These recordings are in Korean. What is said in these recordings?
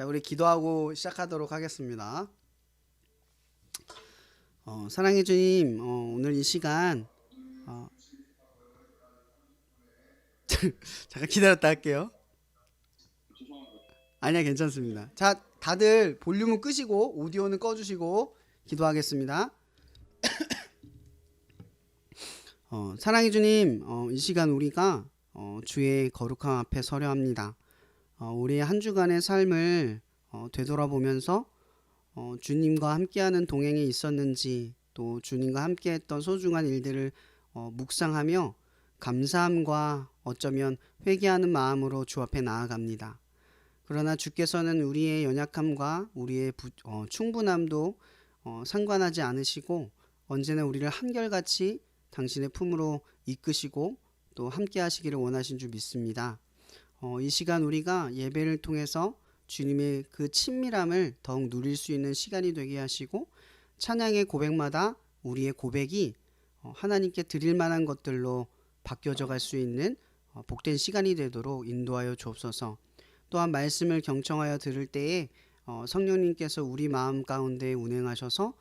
우리 기도하고 시작하도록 하겠습니다. 사랑해 주님, 오늘 이 시간 잠깐 기다렸다 할게요. 아니야, 괜찮습니다. 자, 다들 볼륨은 끄시고 오디오는 꺼주시고 기도하겠습니다. 사랑해 주님, 이 시간 우리가 주의 거룩함 앞에 서려 합니다. 우리의 한 주간의 삶을 되돌아보면서 주님과 함께하는 동행이 있었는지, 또 주님과 함께했던 소중한 일들을 묵상하며 감사함과 어쩌면 회개하는 마음으로 주 앞에 나아갑니다. 그러나 주께서는 우리의 연약함과 우리의 충분함도 상관하지 않으시고 언제나 우리를 한결같이 당신의 품으로 이끄시고 또 함께 하시기를 원하신 줄 믿습니다. 이 시간 우리가 예배를 통해서 주님의 그 친밀함을 더욱 누릴 수 있는 시간이 되게 하시고, 찬양의 고백마다 우리의 고백이 하나님께 드릴 만한 것들로 바뀌어져 갈 수 있는 복된 시간이 되도록 인도하여 주옵소서. 또한 말씀을 경청하여 들을 때에 성령님께서 우리 마음 가운데 운행하셔서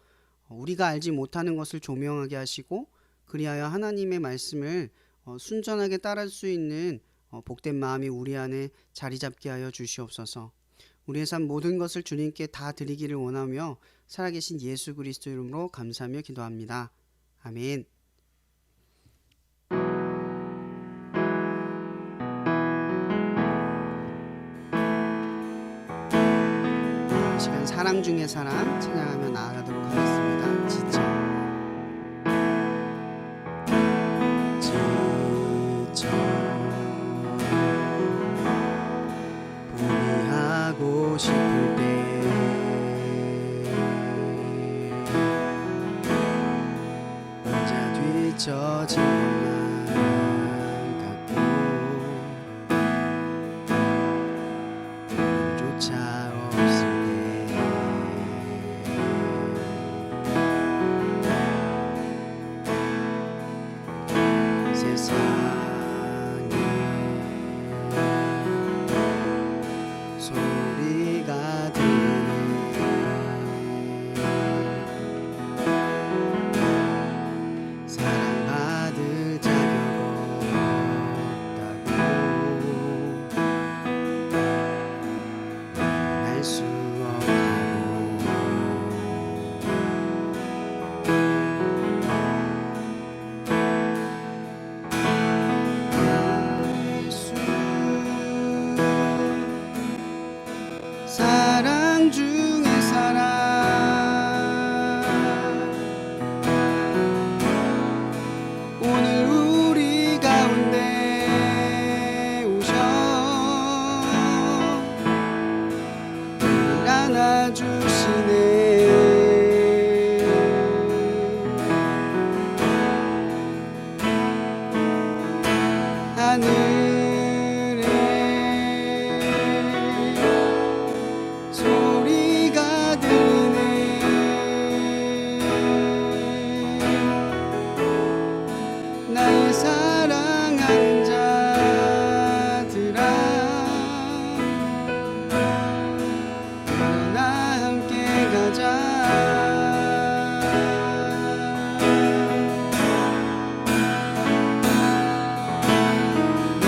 우리가 알지 못하는 것을 조명하게 하시고, 그리하여 하나님의 말씀을 순전하게 따를 수 있는 복된 마음이 우리 안에 자리 잡게 하여 주시옵소서. 우리의 삶 모든 것을 주님께 다 드리기를 원하며 살아계신 예수 그리스도 이름으로 감사하며 기도합니다. 아멘. 이 시간 사랑 중에 사랑 찬양하며 나아가도록 하겠습니다. 지쳐 포기하고 싶을 때 혼자 뒤처진 것만 같고 조차 없을 때 세상에 소리가 들리네. 사랑받을 자격 없다고, 알 수 없다고, 예수 사랑 중에 사랑, 오늘 우리 가운데 오셔 우리를 안아주시네. 하늘에 소리가 들리네. 나의 사랑하는 자들아, 일어나 함께 가자. 내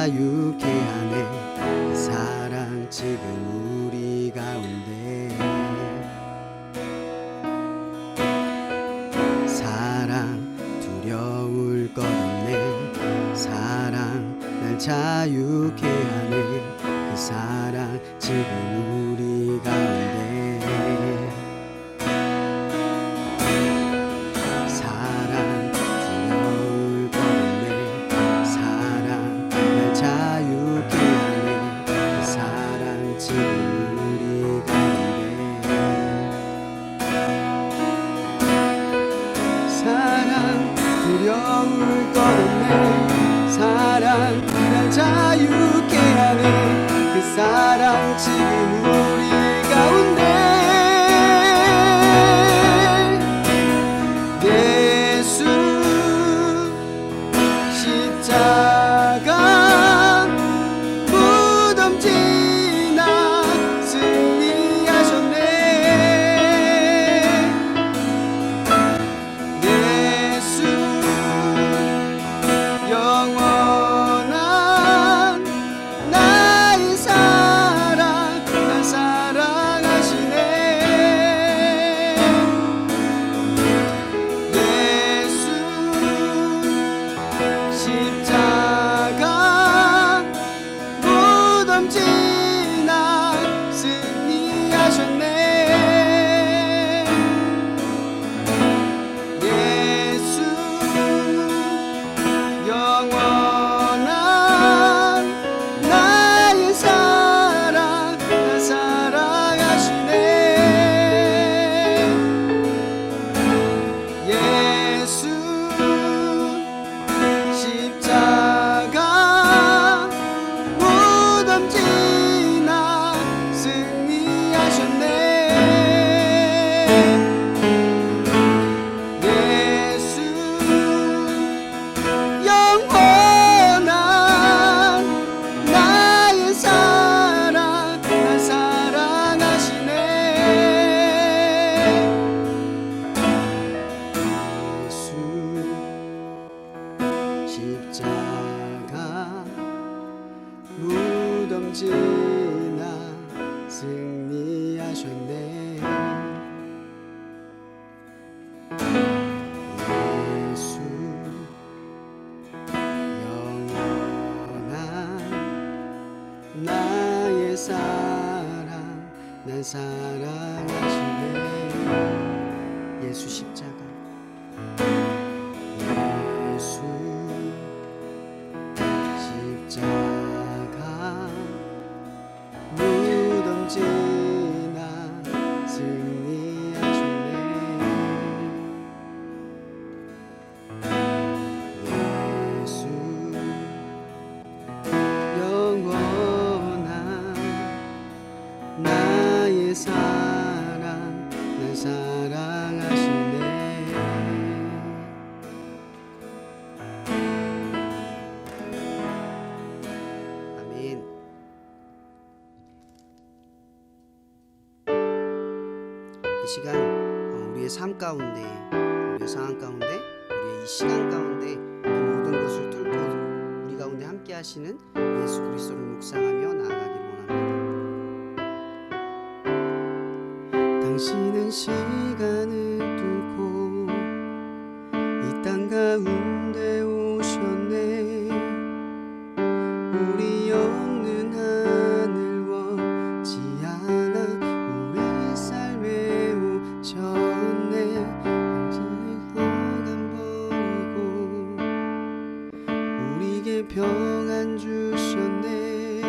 자유케 하네. 그 사랑 지금 우리 가운데. 사랑 두려울 것 없네. 사랑 날 자유케 하네. 그 사랑 지금 우리 가운데. 사랑 두려울 것 없네. 사랑 날 자유케 하네. 그 사랑 지금 우리 가운데. 사랑 두려울 것 없네. 사랑 날 자유케 하네. 그 사랑 지금 우리 가운데. 예수 십자가 무덤 지나 승리하셨네. 예수 영원한 나의 사랑 날 사랑하시네. 예수 십자가 무덤 지나 승리하셨네. 예수 영원한 나의 사랑 날 사랑하시네. 예수 십자가 무덤 지나 승리하셨네. 예수 영원한 나의 사랑 날 사랑하시네. 예수 십자가 무덤 지나 승리하셨네. 예수 영원한 나의 사랑 날 사랑하시네. 예수 십자가. 예수 십자가 무덤 지나 승리하셨네. 예수 영원한 나의 사랑 날 사랑하시네. 아멘. 이 시간 우리의 삶 가운데, 우리의 상황 가운데, 우리의 이 시간 가운데 그 모든 것을 뚫고 우리 가운데 함께 하시는 예수 그리스도를 묵상하며 나아가기를 원합니다. 당신은 시간을 뚫고 이 땅 가운데 오셨네. 우리 없는 하늘 원치 않아 우리 삶에 오셨네. 당신의 허감 버리고 우리에게 평안 주셨네.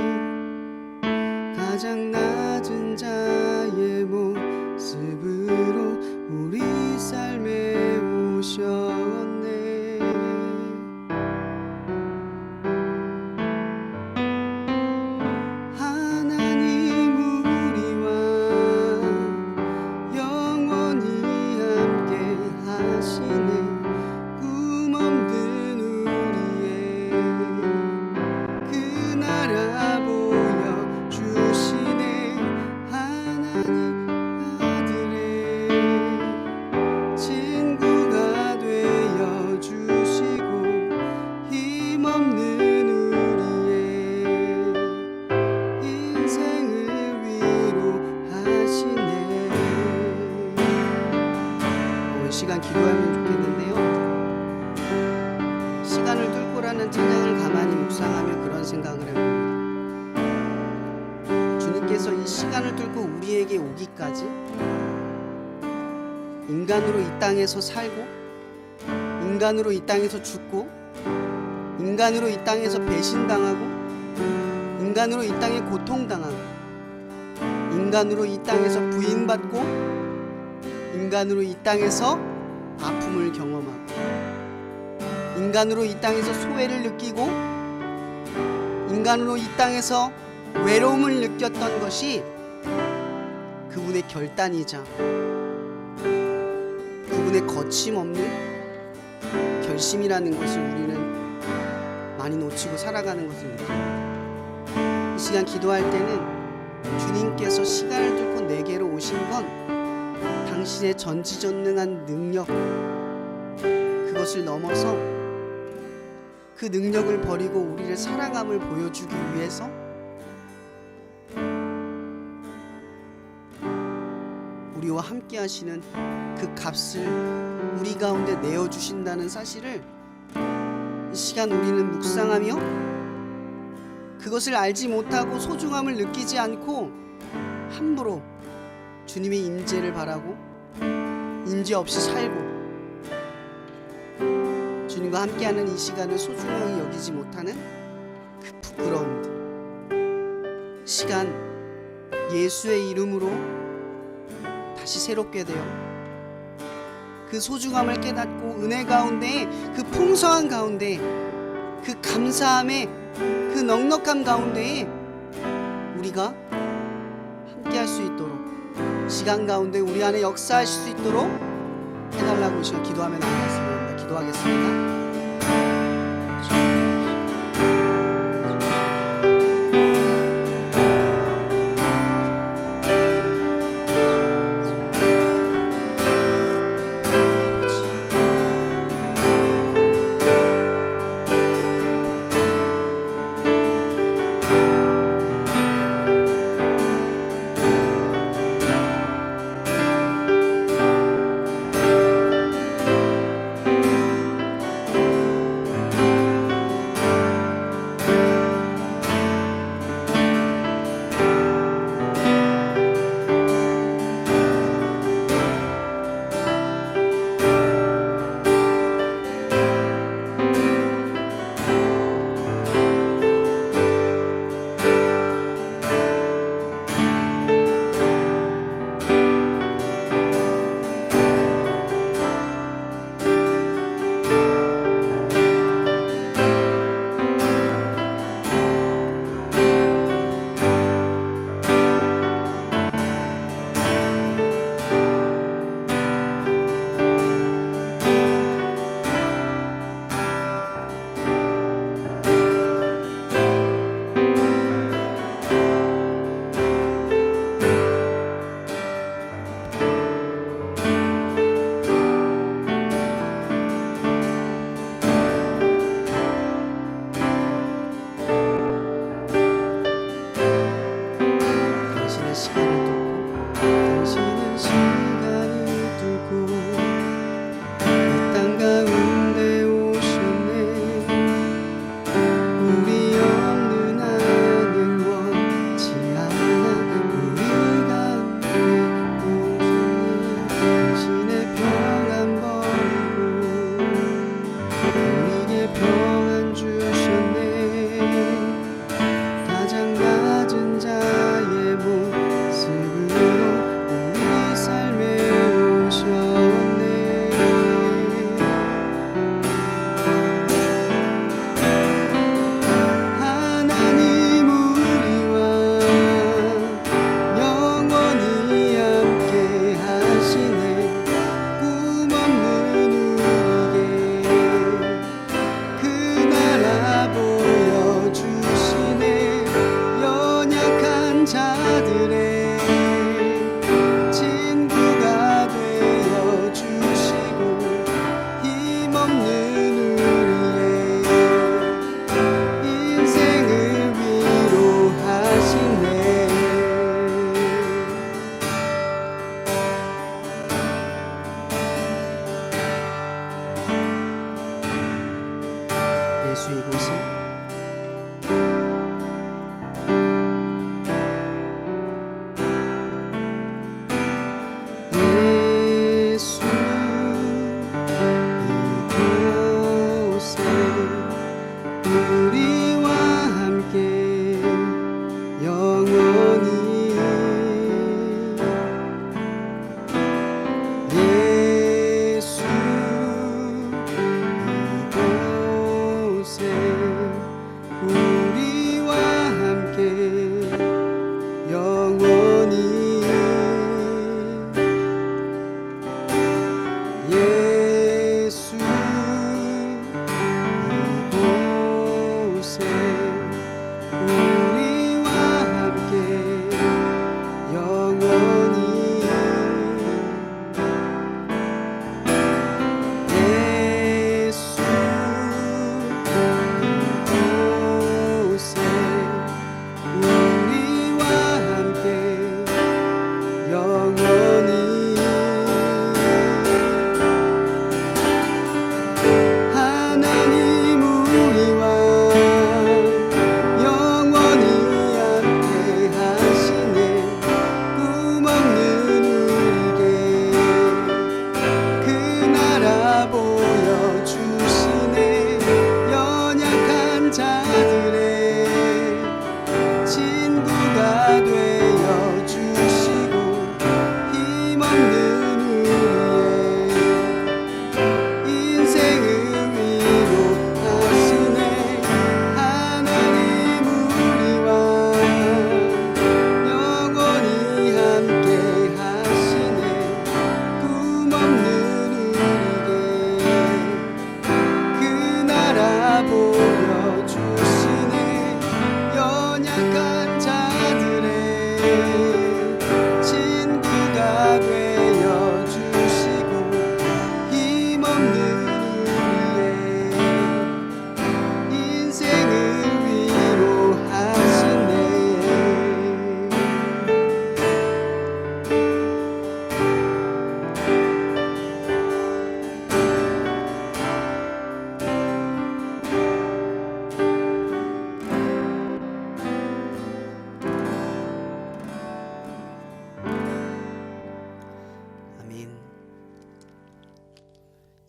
가장 낮은 자의 모습으로 우리 삶에 오셨네. 하나님 우리와 영원히 함께 하시네. 꿈 없는 우리의 그 나라 보여주시네. 하나님 아들의 친구가 되 있었으면 좋겠는데요. 시간을 뚫고라는 찬양을 가만히 묵상하며 그런 생각을 해봅니다. 주님께서 이 시간을 뚫고 우리에게 오기까지 인간으로 이 땅에서 살고, 인간으로 이 땅에서 죽고, 인간으로 이 땅에서 배신당하고, 인간으로 이 땅에 고통당하고, 인간으로 이 땅에서 부인받고, 인간으로 이 땅에서 아픔을 경험하고, 인간으로 이 땅에서 소외를 느끼고, 인간으로 이 땅에서 외로움을 느꼈던 것이 그분의 결단이자 그분의 거침없는 결심이라는 것을 우리는 많이 놓치고 살아가는 것을 느낍니다. 이 시간 기도할 때는 주님께서 시간을 뚫고 내게로 오신 건 당신의 전지전능한 능력, 그것을 넘어서 그 능력을 버리고 우리를 사랑함을 보여주기 위해서 우리와 함께 하시는 그 값을 우리 가운데 내어주신다는 사실을 이 시간 우리는 묵상하며 그것을 알지 못하고 소중함을 느끼지 않고 함부로 주님의 임재를 바라고 임재 없이 살고 주님과 함께하는 이 시간을 소중하게 여기지 못하는 그 부끄러움들, 시간 예수의 이름으로 다시 새롭게 되어 그 소중함을 깨닫고 은혜 가운데, 그 풍성한 가운데, 그 감사함의 그 넉넉함 가운데에 우리가 함께 할 수 있도록, 시간 가운데 우리 안에 역사하실 수 있도록 해달라고 이 시간 기도하며 나아갔으면 합니다. 기도하겠습니다.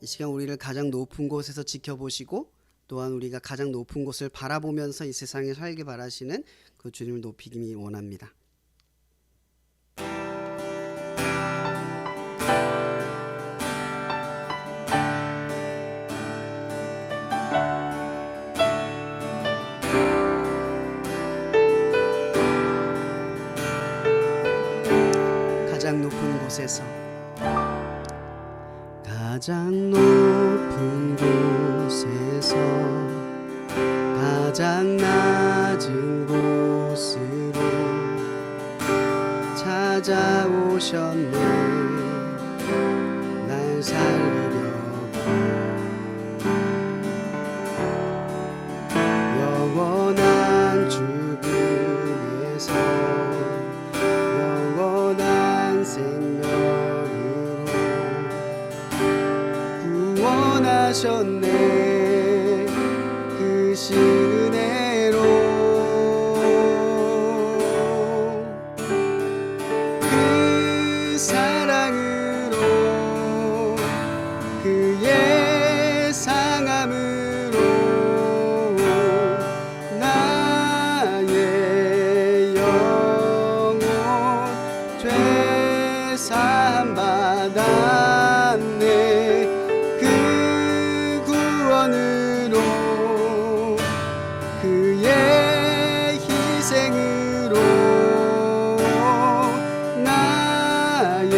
이 시간 우리를 가장 높은 곳에서 지켜보시고 또한 우리가 가장 높은 곳을 바라보면서 이 세상에 살길 바라시는 그 주님을 높이기 원합니다. 가장 높은 곳에서 가장 높은 곳에서 가장 낮은 곳으로 찾아오셨네. 날 살리려고 영원한 죽음에서 영원한 생명으로 구원하셨네. 그 은혜로 그 사랑으로 그의 상함으로 나의 영혼 죄 사함 받았네. 그 구원으로 그의 희생으로 나의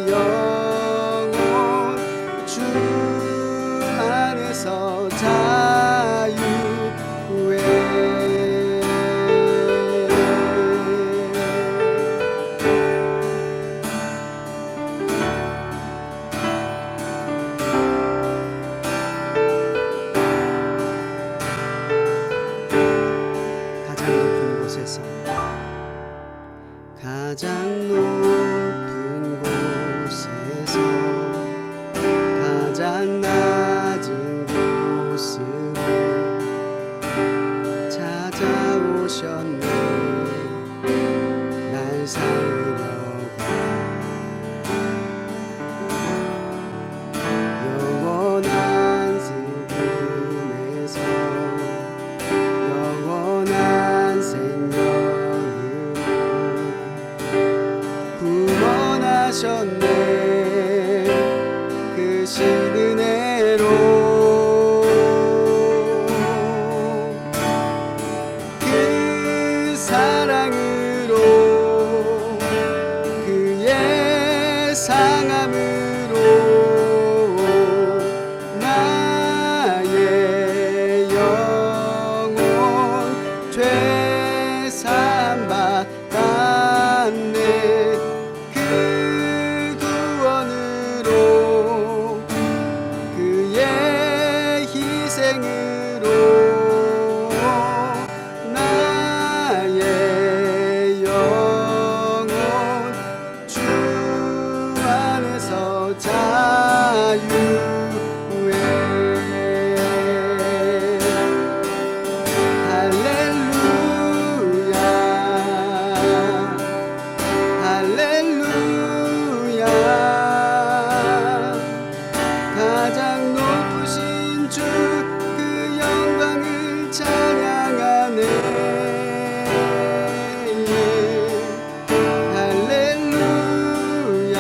영혼 주 안에서 자유해. 가장 높은 곳에서 가장 낮은 곳으로 찾아오셨네. 날 살리려고 영원한 슬픔에서 영원한 생명 구원하셨네. 그 신은혜로 그 사랑으로 그의 상함으로 나의 영혼 죄 사함 받았네. 그 구원으로 그의 희생으로 나의 영혼 주 안에서 자유해. 할렐루야 할렐루야. 가장 높으신 주 그 영광을 찬양하네. 할렐루야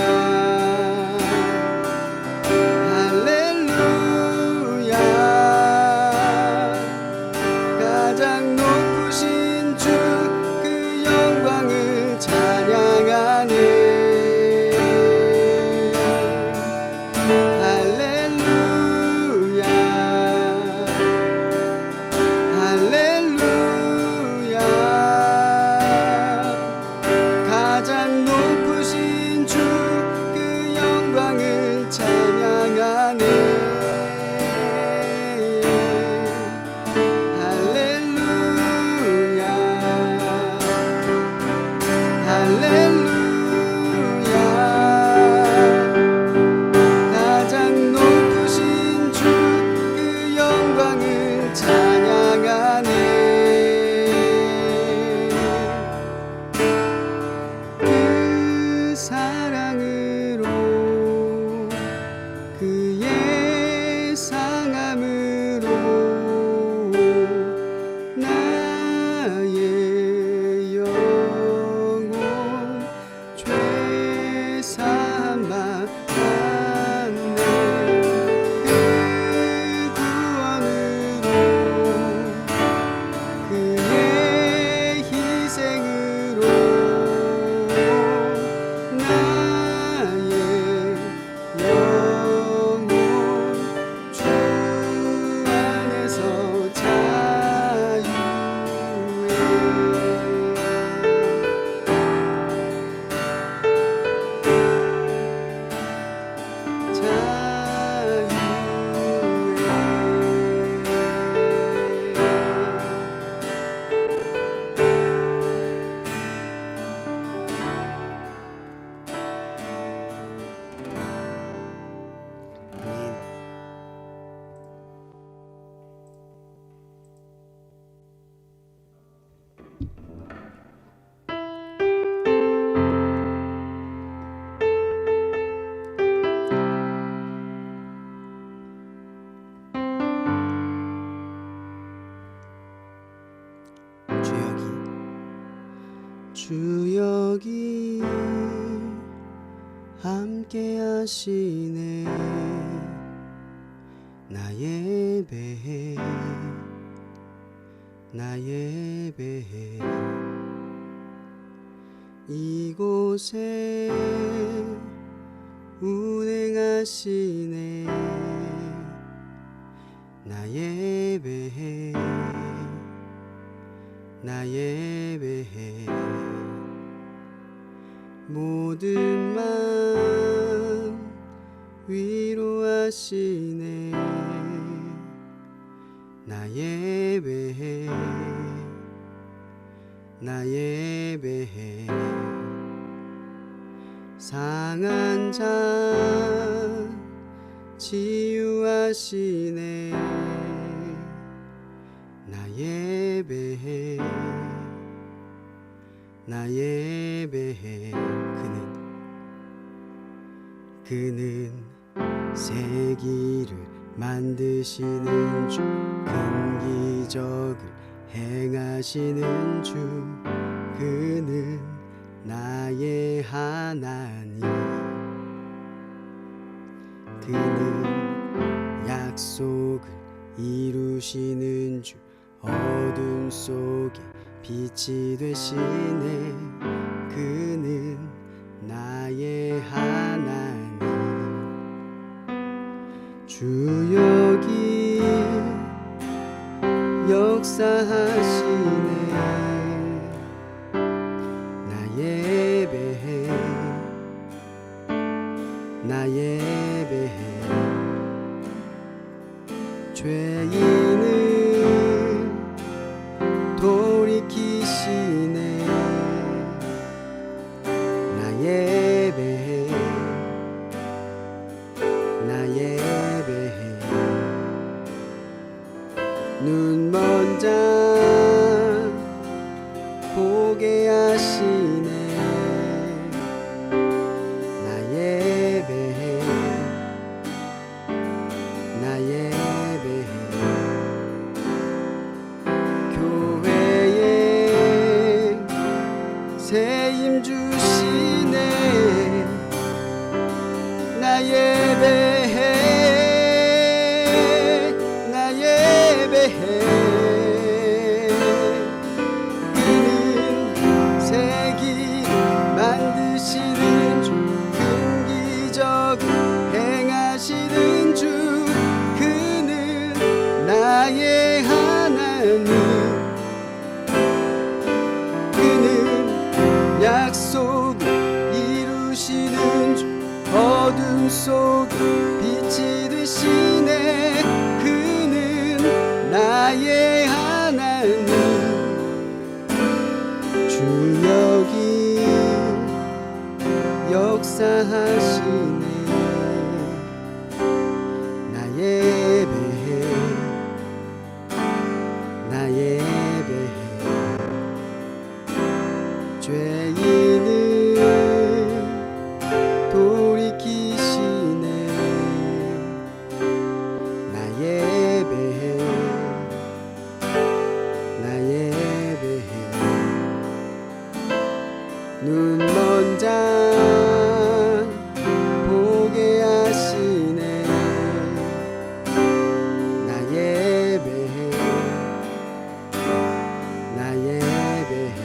할렐루야. 가장 높으신 주 그 영광을 찬양하네. 할렐루야 할렐루야. 주 여기 함께 하시네. 나 예배해, 나 예배해. 이곳에 운행하시네. 나 예배해, 나 예배해. 모든 맘 위로하시네. 나 예배해, 나 예배해. 상한 자 치유하시네. 나 예배해, 나 예배해. 그는 세기를 만드시는 주, 큰 기적을 행하시는 주. 그는 나의 하나님. 그는 약속을 이루시는 주, 어둠 속에 빛이 되시네. 그는 나의 하나님. 주 여기 역사하시네. 나 예배해, 나 예배해. 죄인을 돌이키시네. 나 예배해, 나 예배해. 눈먼 자 보게 하시네. 나 예배해, 나 예배해. 교회에 세임 주시네. 나 예배해, 나 예배해. 그는 세기 만드시는 주, 큰 기적 행하시는 주. 그는 나의 하나님. 그는 약속을 이루시는 주, 어둠 속에 빛이 되시네. 그는 나의 하나님. 주 여기 역사하시네. 나 예배해, 나 예배해. 죄인을 돌이키시네. 나 예배해, 나 예배해. 눈먼 자 보게 하시네. 나 예배해, 나 예배해.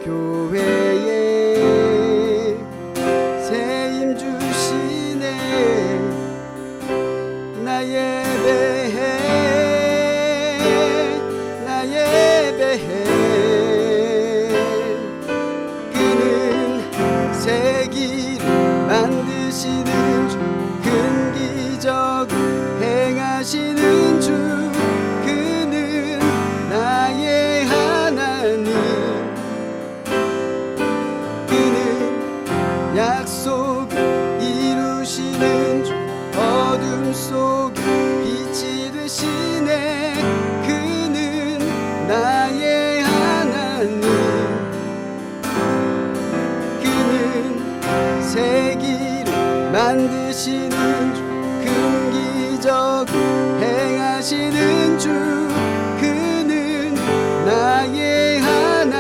교회에 세임 주시네. 나 예배해, 나 예배해. 그는 세기를 만드시는 주, 큰 기적 행하시는 주. 그는 나의 하나님. 그는 약속을 이루시는 주, 어둠 속에 빛이 되시네. 그는 나의 하나님. 그는 세기를 만드시는 주, 큰 기적 행하시는 주. 그는 나의 하나님.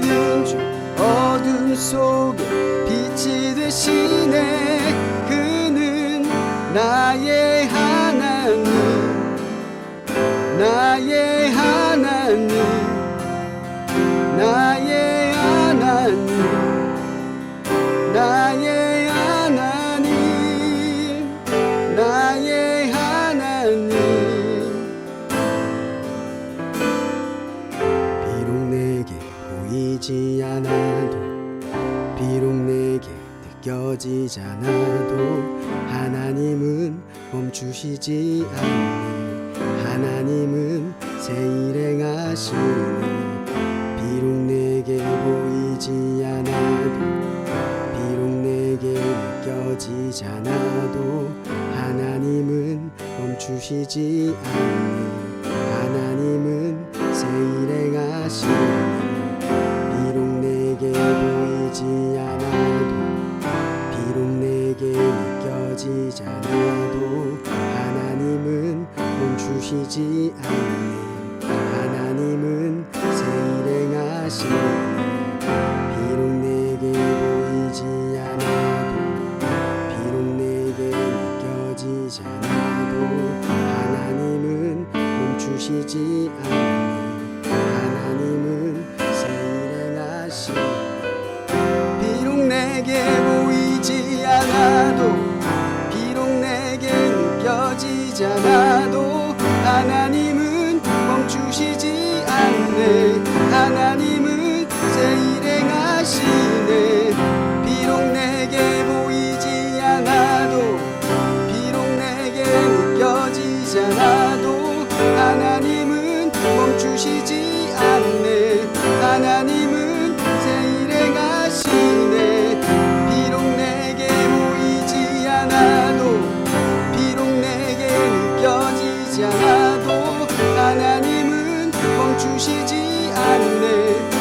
계시는 주 어둠 속에 빛이 되시네. 그는 나의 하나님, 나의 하나님, 나의 하나님, 나의 하나님, 나의 하나님. 비록 내게 보이지 않아도, 비록 내게 느껴지지 않아도 하나님은 멈추시지 않네. 하나님은 새 일 행하시네. 비록 내게 보이지 않아도, 비록 내게 느껴지지 않아도 하나님은 멈추시지 않네. 하나님은 새 일 행하시네. 비록 내게 보이지 않아도, 비록 내게 느껴지지 않아도 하나님은 멈추시지 않네. 하나님은 새 일 행하시네. 비록 내게 보이지 않아도, 비록 내게 느껴지지 않아도 하나님은 멈추시지 않네. 하나님은 새 일 행하시네. 비록 내게 보이지 않아도, 비록 내게 느껴지지 않아도 하나님은 멈추시지 않네. 하나님은 새 일 행하시네. 비록 내게 보이지 않아도, 비록 내게 느껴지지 않아도 하나님은 멈추시지 않네. 하나님은 새 일 행하시네. 비록 내게 보이지 않아도, 비록 내게 느껴지지 않아도 하나님은 멈추시지 않네.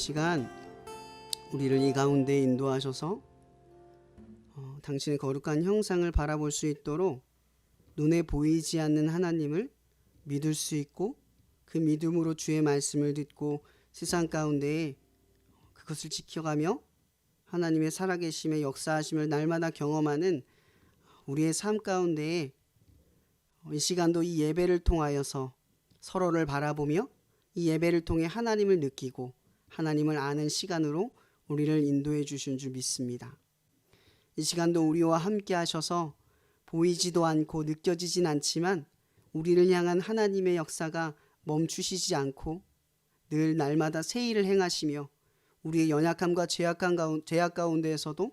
시간 우리를 이 가운데 인도하셔서 당신의 거룩한 형상을 바라볼 수 있도록 눈에 보이지 않는 하나님을 믿을 수 있고 그 믿음으로 주의 말씀을 듣고 세상 가운데에 그것을 지켜가며 하나님의 살아계심의 역사하심을 날마다 경험하는 우리의 삶 가운데에 이 시간도 이 예배를 통하여서 서로를 바라보며 이 예배를 통해 하나님을 느끼고 하나님을 아는 시간으로 우리를 인도해 주신 줄 믿습니다. 이 시간도 우리와 함께 하셔서 보이지도 않고 느껴지진 않지만 우리를 향한 하나님의 역사가 멈추시지 않고 늘 날마다 새 일을 행하시며 우리의 연약함과 죄악 가운데에서도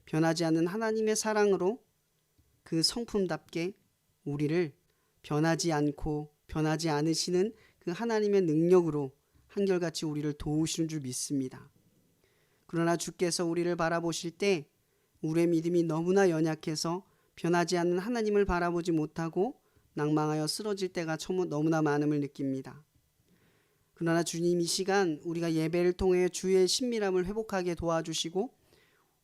변하지 않는 하나님의 사랑으로 그 성품답게 우리를 변하지 않고 변하지 않으시는 그 하나님의 능력으로 한결같이 우리를 도우시는 줄 믿습니다. 그러나 주께서 우리를 바라보실 때 우리의 믿음이 너무나 연약해서 변하지 않는 하나님을 바라보지 못하고 낭망하여 쓰러질 때가 너무나 많음을 느낍니다. 그러나 주님 이 시간 우리가 예배를 통해 주의 신밀함을 회복하게 도와주시고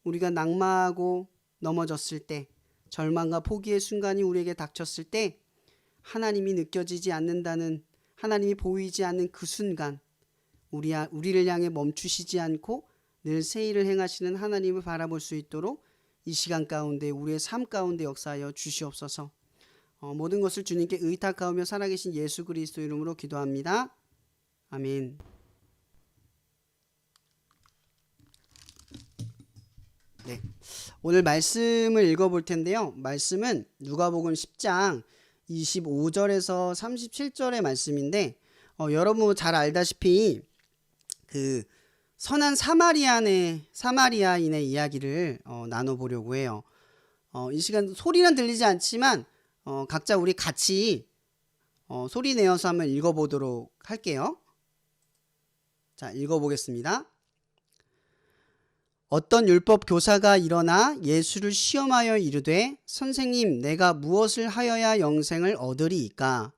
우리가 낭망하고 넘어졌을 때 절망과 포기의 순간이 우리에게 닥쳤을 때 하나님이 느껴지지 않는다는 하나님이 보이지 않는 그 순간 우리를 향해 멈추시지 않고 늘 새 일을 행하시는 하나님을 바라볼 수 있도록 이 시간 가운데 우리의 삶 가운데 역사하여 주시옵소서. 모든 것을 주님께 의탁하오며 살아계신 예수 그리스도 이름으로 기도합니다. 아멘. 네, 오늘 말씀을 읽어볼 텐데요. 말씀은 누가복음 10장 25절에서 37절의 말씀인데 여러분 잘 알다시피 그 선한 사마리아인의 이야기를 나눠보려고 해요. 이 시간 소리는 들리지 않지만 각자 우리 같이 소리 내어서 한번 읽어보도록 할게요. 자, 읽어보겠습니다. 어떤 율법 교사가 일어나 예수를 시험하여 이르되 선생님 내가 무엇을 하여야 영생을 얻으리이까?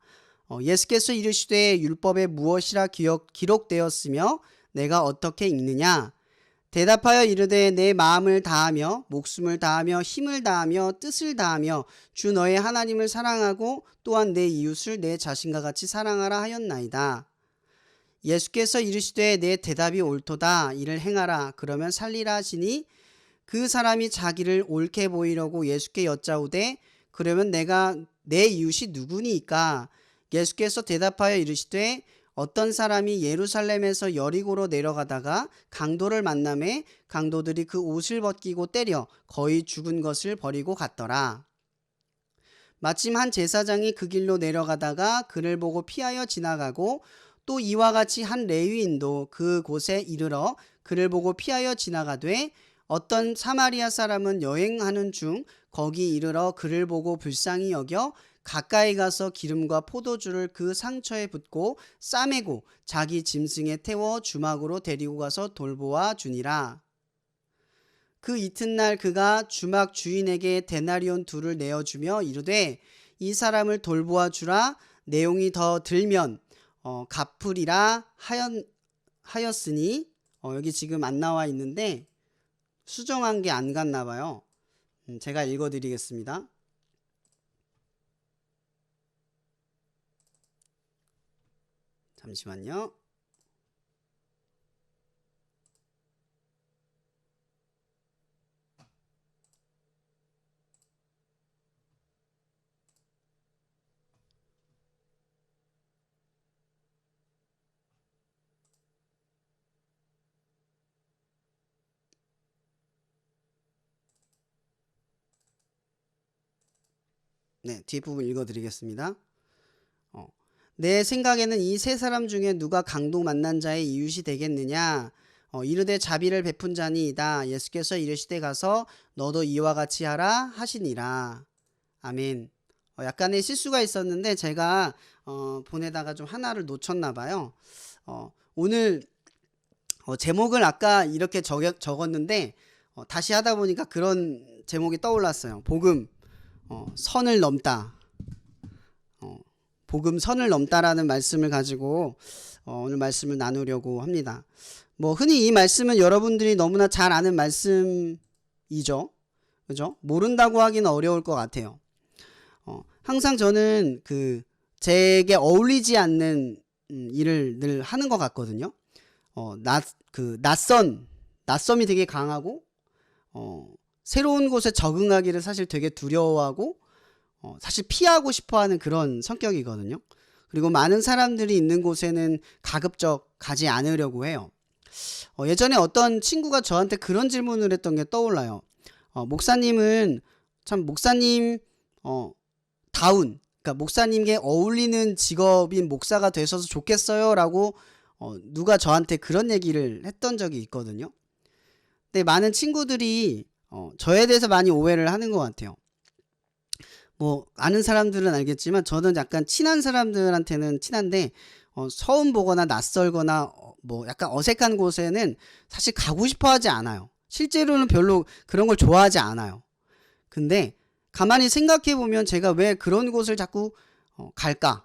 예수께서 이르시되 율법에 무엇이라 기록되었으며 내가 어떻게 읽느냐? 대답하여 이르되 내 마음을 다하며 목숨을 다하며 힘을 다하며 뜻을 다하며 주 너의 하나님을 사랑하고 또한 내 이웃을 내 자신과 같이 사랑하라 하였나이다. 예수께서 이르시되 내 대답이 옳도다. 이를 행하라. 그러면 살리라 하시니 그 사람이 자기를 옳게 보이려고 예수께 여짜오되 그러면 내가 내 이웃이 누구니까? 예수께서 대답하여 이르시되 어떤 사람이 예루살렘에서 여리고로 내려가다가 강도를 만나매 강도들이 그 옷을 벗기고 때려 거의 죽은 것을 버리고 갔더라. 마침 한 제사장이 그 길로 내려가다가 그를 보고 피하여 지나가고 또 이와 같이 한 레위인도 그 곳에 이르러 그를 보고 피하여 지나가되 어떤 사마리아 사람은 여행하는 중 거기 이르러 그를 보고 불쌍히 여겨 가까이 가서 기름과 포도주를 그 상처에 붓고 싸매고 자기 짐승에 태워 주막으로 데리고 가서 돌보아 주니라. 그 이튿날 그가 주막 주인에게 데나리온 2를 내어주며 이르되 이 사람을 돌보아 주라. 내용이 더 들면 갚으리라 하였으니 여기 지금 안 나와 있는데 수정한 게 안 갔나 봐요. 제가 읽어드리겠습니다. 잠시만요. 네, 뒷부분 읽어드리겠습니다. 내 생각에는 이 세 사람 중에 누가 강도 만난 자의 이웃이 되겠느냐? 이르되 자비를 베푼 자니이다. 예수께서 이르시되 가서 너도 이와 같이 하라 하시니라. 아멘. 약간의 실수가 있었는데 제가 보내다가 좀 하나를 놓쳤나 봐요. 오늘 제목을 아까 이렇게 적었는데 다시 하다 보니까 그런 제목이 떠올랐어요. 복음 선을 넘다. 복음 선을 넘다라는 말씀을 가지고 오늘 말씀을 나누려고 합니다. 뭐 흔히 이 말씀은 여러분들이 너무나 잘 아는 말씀이죠. 그죠? 모른다고 하기는 어려울 것 같아요. 항상 저는 제게 어울리지 않는 일을 늘 하는 것 같거든요. 낯섦이 되게 강하고, 새로운 곳에 적응하기를 사실 되게 두려워하고, 사실 피하고 싶어 하는 그런 성격이거든요. 그리고 많은 사람들이 있는 곳에는 가급적 가지 않으려고 해요. 예전에 어떤 친구가 저한테 그런 질문을 했던 게 떠올라요. 목사님은 참 목사님, 그러니까 목사님께 어울리는 직업인 목사가 되셔서 좋겠어요 라고 누가 저한테 그런 얘기를 했던 적이 있거든요. 근데 많은 친구들이 저에 대해서 많이 오해를 하는 것 같아요. 뭐 아는 사람들은 알겠지만 저는 약간 친한 사람들한테는 친한데 처음 보거나 낯설거나 뭐 약간 어색한 곳에는 사실 가고 싶어 하지 않아요. 실제로는 별로 그런 걸 좋아하지 않아요. 근데 가만히 생각해 보면 제가 왜 그런 곳을 자꾸 갈까를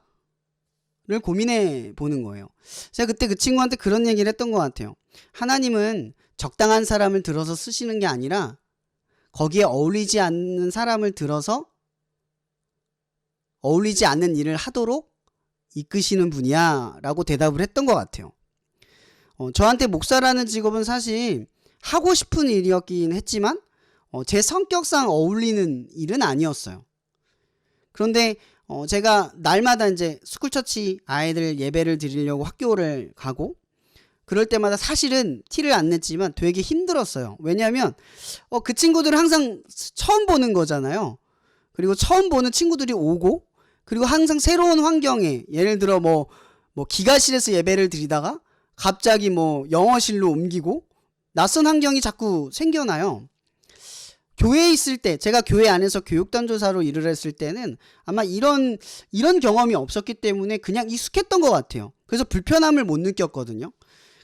고민해 보는 거예요. 제가 그때 그 친구한테 그런 얘기를 했던 것 같아요. 하나님은 적당한 사람을 들어서 쓰시는 게 아니라 거기에 어울리지 않는 사람을 들어서 어울리지 않는 일을 하도록 이끄시는 분이야 라고 대답을 했던 것 같아요. 저한테 목사라는 직업은 사실 하고 싶은 일이었긴 했지만 제 성격상 어울리는 일은 아니었어요. 그런데 제가 날마다 이제 스쿨처치 아이들 예배를 드리려고 학교를 가고 그럴 때마다 사실은 티를 안 냈지만 되게 힘들었어요. 왜냐하면 그 친구들은 항상 처음 보는 거잖아요. 그리고 처음 보는 친구들이 오고 그리고 항상 새로운 환경에 예를 들어 뭐 기가실에서 예배를 드리다가 갑자기 뭐 영어실로 옮기고 낯선 환경이 자꾸 생겨나요. 교회에 있을 때 제가 교회 안에서 교육단조사로 일을 했을 때는 아마 이런 경험이 없었기 때문에 그냥 익숙했던 것 같아요. 그래서 불편함을 못 느꼈거든요.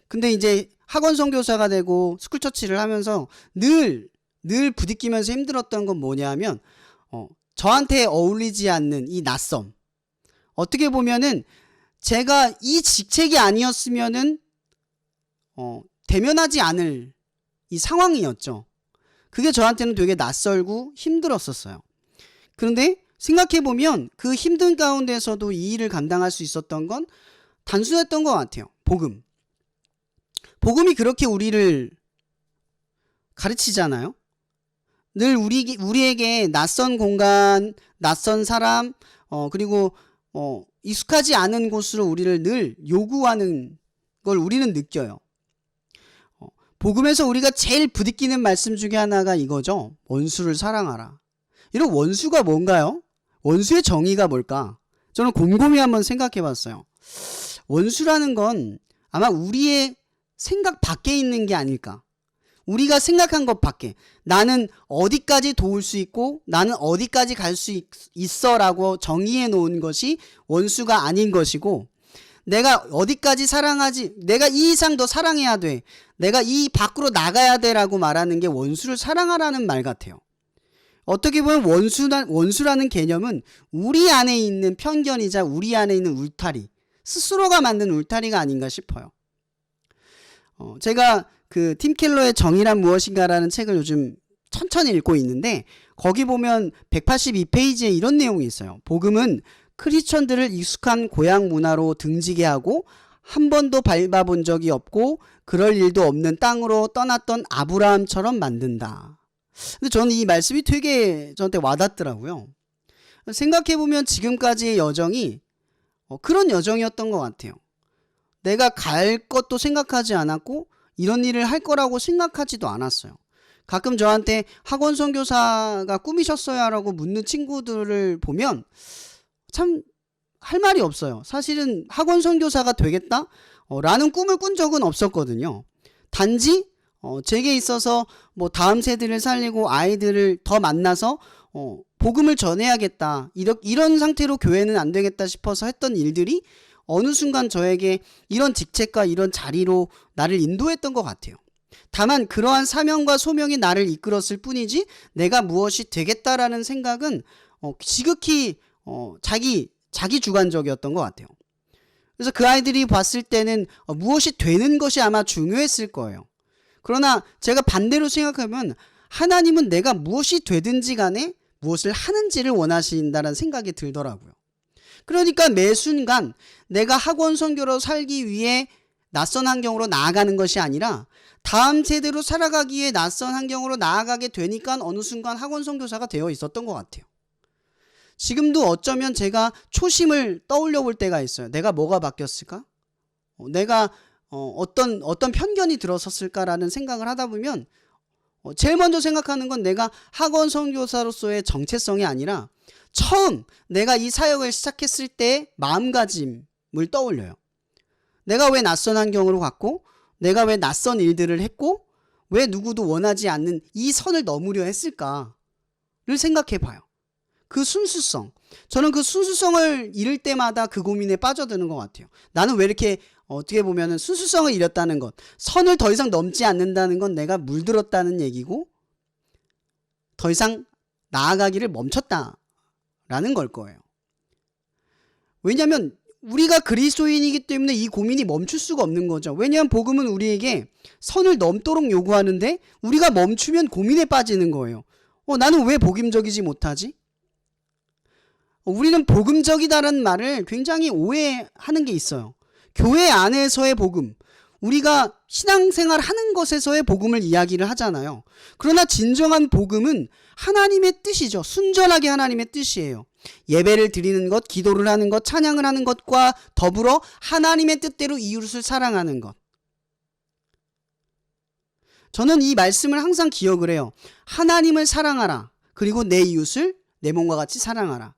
근데 이제 학원 선교사가 되고 스쿨처치를 하면서 늘 부딪히면서 힘들었던 건 뭐냐면 저한테 어울리지 않는 이 낯섦. 어떻게 보면은 제가 이 직책이 아니었으면은 대면하지 않을 이 상황이었죠. 그게 저한테는 되게 낯설고 힘들었었어요. 그런데 생각해보면 그 힘든 가운데서도 이 일을 감당할 수 있었던 건 단순했던 것 같아요. 복음이 그렇게 우리를 가르치잖아요. 늘 우리에게 낯선 공간, 낯선 사람, 그리고 익숙하지 않은 곳으로 우리를 늘 요구하는 걸 우리는 느껴요. 복음에서 우리가 제일 부딪히는 말씀 중에 하나가 이거죠. 원수를 사랑하라. 이런 원수가 뭔가요? 원수의 정의가 뭘까? 저는 곰곰이 한번 생각해 봤어요. 원수라는 건 아마 우리의 생각 밖에 있는 게 아닐까. 우리가 생각한 것 밖에. 나는 어디까지 도울 수 있고 나는 어디까지 갈 수 있어 라고 정의해 놓은 것이 원수가 아닌 것이고 내가 어디까지 사랑하지, 내가 이 이상 더 사랑해야 돼, 내가 이 밖으로 나가야 돼 라고 말하는 게 원수를 사랑하라는 말 같아요. 어떻게 보면 원수라는 개념은 우리 안에 있는 편견이자 우리 안에 있는 울타리, 스스로가 만든 울타리가 아닌가 싶어요. 제가 팀 켈러의 정의란 무엇인가라는 책을 요즘 천천히 읽고 있는데 거기 보면 182페이지에 이런 내용이 있어요. 복음은 크리스천들을 익숙한 고향 문화로 등지게 하고 한 번도 밟아본 적이 없고 그럴 일도 없는 땅으로 떠났던 아브라함처럼 만든다. 근데 저는 이 말씀이 되게 저한테 와닿더라고요. 생각해보면 지금까지의 여정이 그런 여정이었던 것 같아요. 내가 갈 것도 생각하지 않았고 이런 일을 할 거라고 생각하지도 않았어요. 가끔 저한테 학원 선교사가 꿈이셨어요? 라고 묻는 친구들을 보면 참 할 말이 없어요. 사실은 학원 선교사가 되겠다? 라는 꿈을 꾼 적은 없었거든요. 단지 제게 있어서 뭐 다음 세대를 살리고 아이들을 더 만나서 복음을 전해야겠다. 이런 상태로 교회는 안 되겠다 싶어서 했던 일들이 어느 순간 저에게 이런 직책과 이런 자리로 나를 인도했던 것 같아요. 다만 그러한 사명과 소명이 나를 이끌었을 뿐이지 내가 무엇이 되겠다라는 생각은 지극히 자기 주관적이었던 것 같아요. 그래서 그 아이들이 봤을 때는 무엇이 되는 것이 아마 중요했을 거예요. 그러나 제가 반대로 생각하면 하나님은 내가 무엇이 되든지 간에 무엇을 하는지를 원하신다는 생각이 들더라고요. 그러니까 매 순간 내가 학원 선교로 살기 위해 낯선 환경으로 나아가는 것이 아니라 다음 세대로 살아가기에 낯선 환경으로 나아가게 되니까 어느 순간 학원 선교사가 되어 있었던 것 같아요. 지금도 어쩌면 제가 초심을 떠올려 볼 때가 있어요. 내가 뭐가 바뀌었을까? 내가 어떤 편견이 들어섰을까라는 생각을 하다 보면 제일 먼저 생각하는 건 내가 학원 선교사로서의 정체성이 아니라 처음 내가 이 사역을 시작했을 때의 마음가짐을 떠올려요. 내가 왜 낯선 환경으로 갔고 내가 왜 낯선 일들을 했고 왜 누구도 원하지 않는 이 선을 넘으려 했을까를 생각해 봐요. 그 순수성. 저는 그 순수성을 잃을 때마다 그 고민에 빠져드는 것 같아요. 나는 왜 이렇게 어떻게 보면 순수성을 잃었다는 것, 선을 더 이상 넘지 않는다는 건 내가 물들었다는 얘기고 더 이상 나아가기를 멈췄다라는 걸 거예요. 왜냐하면 우리가 그리스도인이기 때문에 이 고민이 멈출 수가 없는 거죠. 왜냐하면 복음은 우리에게 선을 넘도록 요구하는데 우리가 멈추면 고민에 빠지는 거예요. 나는 왜 복음적이지 못하지? 우리는 복음적이다라는 말을 굉장히 오해하는 게 있어요. 교회 안에서의 복음, 우리가 신앙생활 하는 것에서의 복음을 이야기를 하잖아요. 그러나 진정한 복음은 하나님의 뜻이죠. 순전하게 하나님의 뜻이에요. 예배를 드리는 것, 기도를 하는 것, 찬양을 하는 것과 더불어 하나님의 뜻대로 이웃을 사랑하는 것. 저는 이 말씀을 항상 기억을 해요. 하나님을 사랑하라. 그리고 내 이웃을 내 몸과 같이 사랑하라.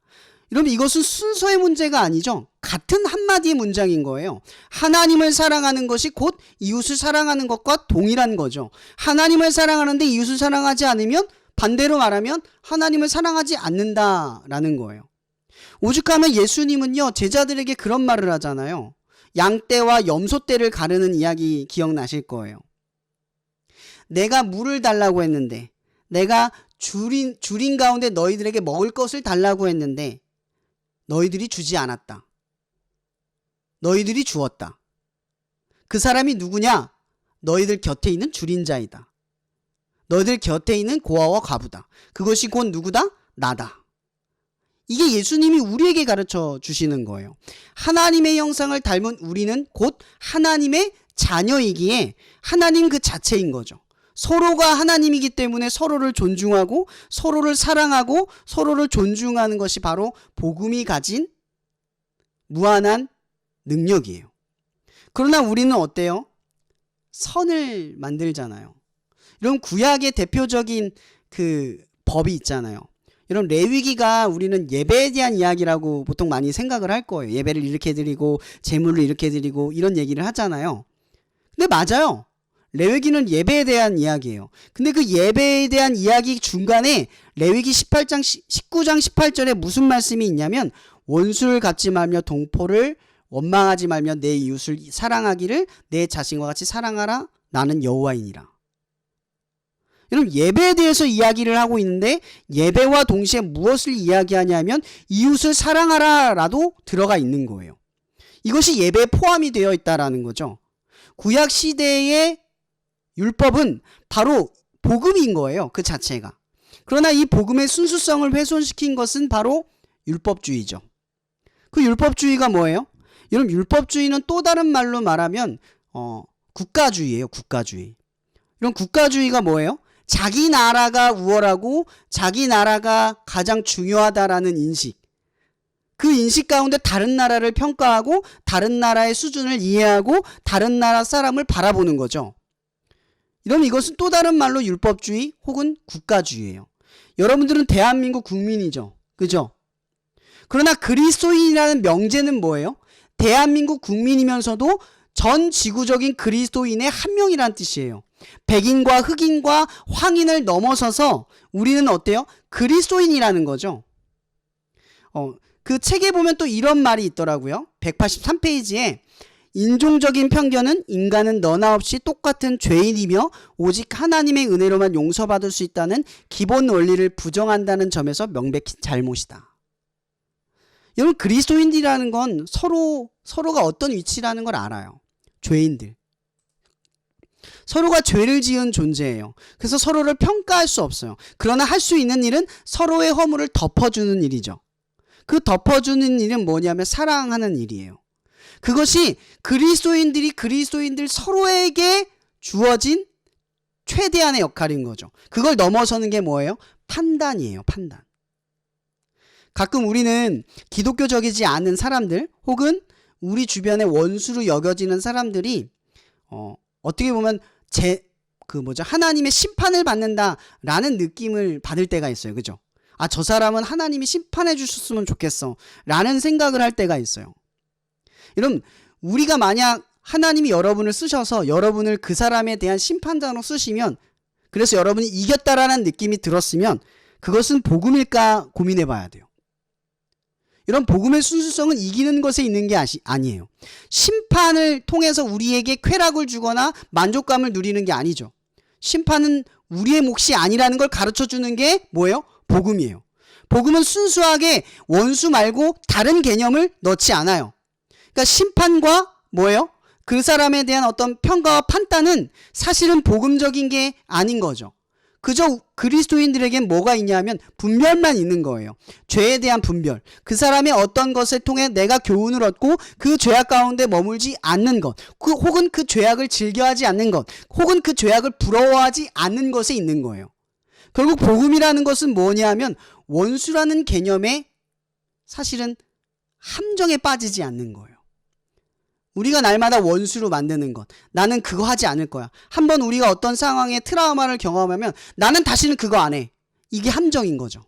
여러분, 이것은 순서의 문제가 아니죠. 같은 한마디의 문장인 거예요. 하나님을 사랑하는 것이 곧 이웃을 사랑하는 것과 동일한 거죠. 하나님을 사랑하는데 이웃을 사랑하지 않으면 반대로 말하면 하나님을 사랑하지 않는다라는 거예요. 오죽하면 예수님은요, 제자들에게 그런 말을 하잖아요. 양떼와 염소떼를 가르는 이야기 기억나실 거예요. 내가 물을 달라고 했는데, 내가 줄인 가운데 너희들에게 먹을 것을 달라고 했는데 너희들이 주지 않았다. 너희들이 주었다. 그 사람이 누구냐? 너희들 곁에 있는 줄인 자이다. 너희들 곁에 있는 고아와 과부다. 그것이 곧 누구다? 나다. 이게 예수님이 우리에게 가르쳐 주시는 거예요. 하나님의 형상을 닮은 우리는 곧 하나님의 자녀이기에 하나님 그 자체인 거죠. 서로가 하나님이기 때문에 서로를 존중하고 서로를 사랑하고 서로를 존중하는 것이 바로 복음이 가진 무한한 능력이에요. 그러나 우리는 어때요? 선을 만들잖아요. 이런 구약의 대표적인 그 법이 있잖아요. 이런 레위기가 우리는 예배에 대한 이야기라고 보통 많이 생각을 할 거예요. 예배를 이렇게 드리고 제물을 이렇게 드리고 이런 얘기를 하잖아요. 근데 맞아요. 레위기는 예배에 대한 이야기예요. 근데 그 예배에 대한 이야기 중간에 레위기 19장 18절에 무슨 말씀이 있냐면 원수를 갚지 말며 동포를 원망하지 말며 내 이웃을 사랑하기를 내 자신과 같이 사랑하라. 나는 여호와이니라. 여러분, 예배에 대해서 이야기를 하고 있는데 예배와 동시에 무엇을 이야기하냐면 이웃을 사랑하라 라도 들어가 있는 거예요. 이것이 예배에 포함이 되어 있다라는 거죠. 구약 시대의 율법은 바로 복음인 거예요. 그 자체가. 그러나 이 복음의 순수성을 훼손시킨 것은 바로 율법주의죠. 그 율법주의가 뭐예요? 여러분, 율법주의는 또 다른 말로 말하면 국가주의예요. 국가주의. 이런 국가주의가 뭐예요? 자기 나라가 우월하고 자기 나라가 가장 중요하다라는 인식. 그 인식 가운데 다른 나라를 평가하고 다른 나라의 수준을 이해하고 다른 나라 사람을 바라보는 거죠. 이러면 이것은 또 다른 말로 율법주의 혹은 국가주의예요. 여러분들은 대한민국 국민이죠. 그죠? 그러나 그리스도인이라는 명제는 뭐예요? 대한민국 국민이면서도 전 지구적인 그리스도인의 한 명이란 뜻이에요. 백인과 흑인과 황인을 넘어서서 우리는 어때요? 그리스도인이라는 거죠. 그 책에 보면 또 이런 말이 있더라고요. 183페이지에 인종적인 편견은 인간은 너나 없이 똑같은 죄인이며 오직 하나님의 은혜로만 용서받을 수 있다는 기본 원리를 부정한다는 점에서 명백히 잘못이다. 여러분 그리스도인들이라는 건 서로가 어떤 위치라는 걸 알아요. 죄인들. 서로가 죄를 지은 존재예요. 그래서 서로를 평가할 수 없어요. 그러나 할 수 있는 일은 서로의 허물을 덮어주는 일이죠. 그 덮어주는 일은 뭐냐면 사랑하는 일이에요. 그것이 그리스도인들 서로에게 주어진 최대한의 역할인 거죠. 그걸 넘어서는 게 뭐예요? 판단이에요. 판단. 가끔 우리는 기독교적이지 않은 사람들 혹은 우리 주변에 원수로 여겨지는 사람들이 어떻게 보면 하나님의 심판을 받는다라는 느낌을 받을 때가 있어요. 그죠? 아, 저 사람은 하나님이 심판해 주셨으면 좋겠어 라는 생각을 할 때가 있어요. 여러분, 우리가 만약 하나님이 여러분을 쓰셔서 여러분을 그 사람에 대한 심판자로 쓰시면, 그래서 여러분이 이겼다라는 느낌이 들었으면 그것은 복음일까 고민해 봐야 돼요. 이런 복음의 순수성은 이기는 것에 있는 게 아니에요. 심판을 통해서 우리에게 쾌락을 주거나 만족감을 누리는 게 아니죠. 심판은 우리의 몫이 아니라는 걸 가르쳐 주는 게 뭐예요? 복음이에요. 복음은 순수하게 원수 말고 다른 개념을 넣지 않아요. 그러니까 심판과 뭐예요? 그 사람에 대한 어떤 평가와 판단은 사실은 복음적인 게 아닌 거죠. 그저 그리스도인들에겐 뭐가 있냐면 분별만 있는 거예요. 죄에 대한 분별. 그 사람의 어떤 것을 통해 내가 교훈을 얻고 그 죄악 가운데 머물지 않는 것, 혹은 그 죄악을 즐겨하지 않는 것, 혹은 그 죄악을 부러워하지 않는 것에 있는 거예요. 결국 복음이라는 것은 뭐냐면 원수라는 개념에 사실은 함정에 빠지지 않는 거예요. 우리가 날마다 원수로 만드는 것. 나는 그거 하지 않을 거야. 한번 우리가 어떤 상황에 트라우마를 경험하면 나는 다시는 그거 안 해. 이게 함정인 거죠.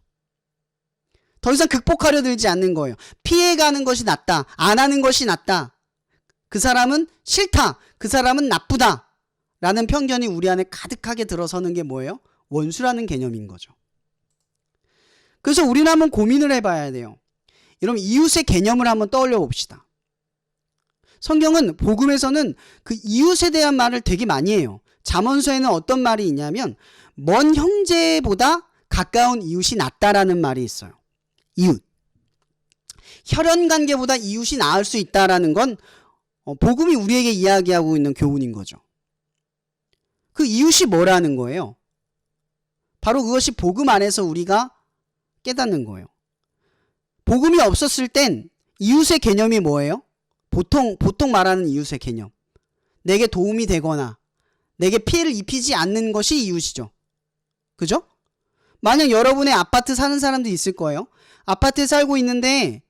더 이상 극복하려 들지 않는 거예요. 피해가는 것이 낫다. 안 하는 것이 낫다. 그 사람은 싫다. 그 사람은 나쁘다. 라는 편견이 우리 안에 가득하게 들어서는 게 뭐예요? 원수라는 개념인 거죠. 그래서 우리는 한번 고민을 해봐야 돼요. 여러분, 이웃의 개념을 한번 떠올려 봅시다. 성경은 복음에서는 그 이웃에 대한 말을 되게 많이 해요. 잠언서에는 어떤 말이 있냐면 먼 형제보다 가까운 이웃이 낫다라는 말이 있어요. 이웃. 혈연 관계보다 이웃이 나을 수 있다라는 건 복음이 우리에게 이야기하고 있는 교훈인 거죠. 그 이웃이 뭐라는 거예요? 바로 그것이 복음 안에서 우리가 깨닫는 거예요. 복음이 없었을 땐 이웃의 개념이 뭐예요? 보통 말하는 이웃의 개념. 내게 도움이 되거나 내게 피해를 입히지 않는 것이 이웃이죠. 그죠? 만약 여러분의 아파트 사는 사람도 있을 거예요. 아파트에 살고 있는데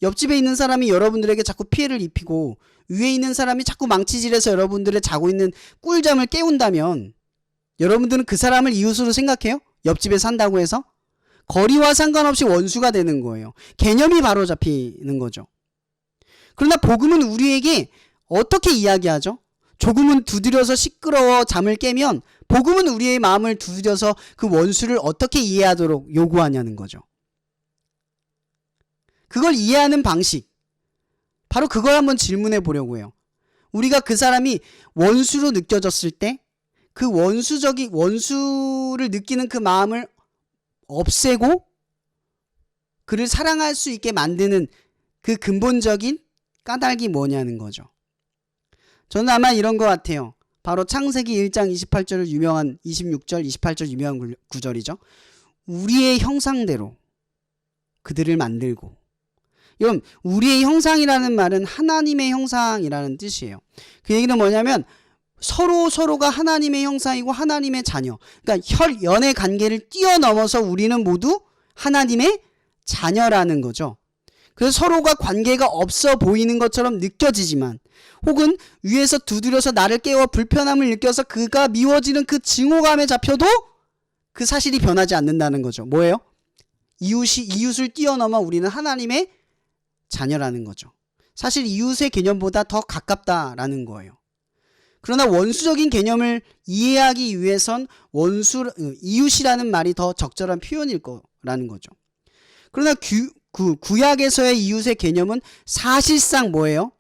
옆집에 있는 사람이 여러분들에게 자꾸 피해를 입히고 위에 있는 사람이 자꾸 망치질해서 여러분들의 자고 있는 꿀잠을 깨운다면 여러분들은 그 사람을 이웃으로 생각해요? 옆집에 산다고 해서? 거리와 상관없이 원수가 되는 거예요. 개념이 바로 잡히는 거죠. 그러나 복음은 우리에게 어떻게 이야기하죠? 조금은 두드려서 시끄러워 잠을 깨면 복음은 우리의 마음을 두드려서 그 원수를 어떻게 이해하도록 요구하냐는 거죠. 그걸 이해하는 방식, 바로 그걸 한번 질문해 보려고 해요. 우리가 그 사람이 원수로 느껴졌을 때 그 원수를 느끼는 그 마음을 없애고 그를 사랑할 수 있게 만드는 그 근본적인 까닭이 뭐냐는 거죠. 저는 아마 이런 것 같아요. 바로 창세기 1장 28절 유명한 26절 28절 유명한 구절이죠. 우리의 형상대로 그들을 만들고. 여러분, 우리의 형상이라는 말은 하나님의 형상이라는 뜻이에요. 그 얘기는 뭐냐면 서로가 하나님의 형상이고 하나님의 자녀. 그러니까 혈연의 관계를 뛰어넘어서 우리는 모두 하나님의 자녀라는 거죠. 그래서 서로가 관계가 없어 보이는 것처럼 느껴지지만 혹은 위에서 두드려서 나를 깨워 불편함을 느껴서 그가 미워지는 그 증오감에 잡혀도 그 사실이 변하지 않는다는 거죠. 뭐예요? 이웃을 뛰어넘어 우리는 하나님의 자녀라는 거죠. 사실 이웃의 개념보다 더 가깝다라는 거예요. 그러나 원수적인 개념을 이해하기 위해선 이웃이라는 말이 더 적절한 표현일 거라는 거죠. 그러나 구약에서의 이웃의 개념은 사실상 뭐예요?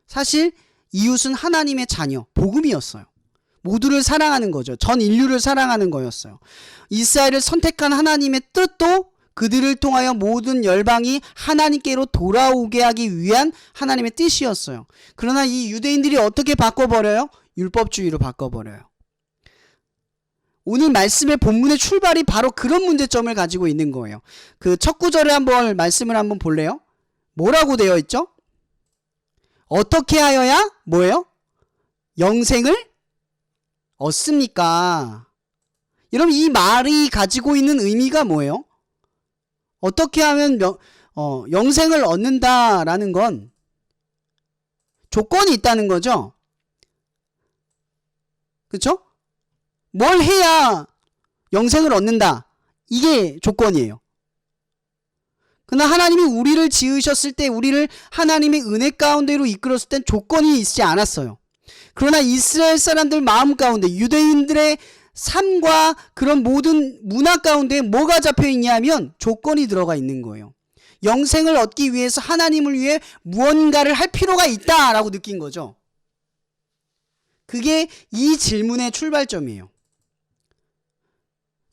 사실 이웃은 하나님의 자녀, 복음이었어요. 모두를 사랑하는 거죠. 전 인류를 사랑하는 거였어요. 이스라엘을 선택한 하나님의 뜻도 그들을 통하여 모든 열방이 하나님께로 돌아오게 하기 위한 하나님의 뜻이었어요. 그러나 이 유대인들이 어떻게 바꿔버려요? 율법주의로 바꿔버려요. 오늘 말씀의 본문의 출발이 바로 그런 문제점을 가지고 있는 거예요. 그 첫 구절에 한번 말씀을 한번 볼래요? 뭐라고 되어 있죠? 어떻게 하여야 뭐예요? 영생을 얻습니까? 여러분, 이 말이 가지고 있는 의미가 뭐예요? 어떻게 하면 영생을 얻는다라는 건 조건이 있다는 거죠. 그렇죠? 뭘 해야 영생을 얻는다. 이게 조건이에요. 그러나 하나님이 우리를 지으셨을 때, 우리를 하나님의 은혜 가운데로 이끌었을 땐 조건이 있지 않았어요. 그러나 이스라엘 사람들 마음 가운데, 유대인들의 삶과 그런 모든 문화 가운데 뭐가 잡혀 있냐면 조건이 들어가 있는 거예요. 영생을 얻기 위해서 하나님을 위해 무언가를 할 필요가 있다라고 느낀 거죠. 그게 이 질문의 출발점이에요.